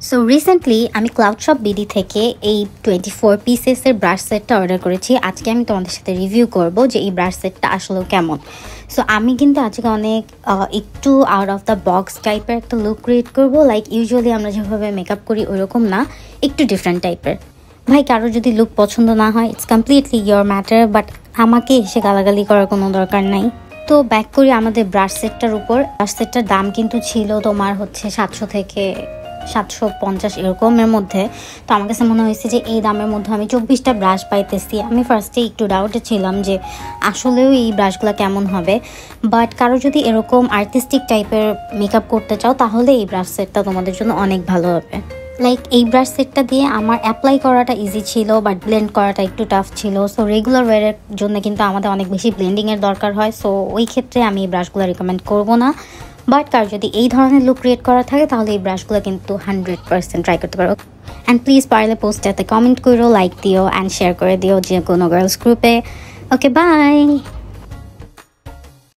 So recently আমি cloud shop BD থেকে এই 24 পিসেসের ব্রাশ সেটটা অর্ডার করেছি। আজকে আমি তোমাদের সাথে রিভিউ করব যে এই ব্রাশ সেটটা আসলে কেমন। সো আমি কিন্তু আজকে অনেক একটু আউট অফ দ্য বক্স টাইপের একটা লুক ক্রিয়েট করবো। লাইক ইউজুয়ালি আমরা যেভাবে মেকআপ করি ওইরকম না, একটু ডিফারেন্ট টাইপের। ভাই কারো যদি লুক পছন্দ না হয় it's completely your matter, but আমাকে এসে গালাগালি করার কোনো দরকার নাই। তো ব্যাক করি আমাদের ব্রাশ সেটটার উপর। ব্রাশ সেটটার দাম কিন্তু ছিল তোমার হচ্ছে 700 থেকে 750 এরকমের মধ্যে। তো আমার কাছে মনে হয়েছে যে এই দামের মধ্যে আমি 24টা ব্রাশ পাইতেছি। আমি ফার্স্টে একটু ডাউটে ছিলাম যে আসলেও এই ব্রাশগুলো কেমন হবে, বাট কারো যদি এরকম আর্টিস্টিক টাইপের মেকআপ করতে চাও তাহলে এই ব্রাশ সেটটা তোমাদের জন্য অনেক ভালো হবে। লাইক এই ব্রাশ সেটটা দিয়ে আমার অ্যাপ্লাই করাটা ইজি ছিল, বাট ব্লেন্ড করাটা একটু টাফ ছিল। সো রেগুলার ওয়ারের জন্য কিন্তু আমাদের অনেক বেশি ব্লেন্ডিংয়ের দরকার হয়। সো ওই ক্ষেত্রে আমি এই ব্রাশগুলো রিকমেন্ড করবো না। বাট কার যদি এই ধরনের লুক ক্রিয়েট করা থাকে তাহলে এই ব্রাশগুলো কিন্তু 100% ট্রাই করতে পারো। অ্যান্ড প্লিজ পারলে পোস্টটাতে কমেন্ট করো, লাইক দিও অ্যান্ড শেয়ার করে দিও যে কোনো গার্লস গ্রুপে। ওকে, বাই।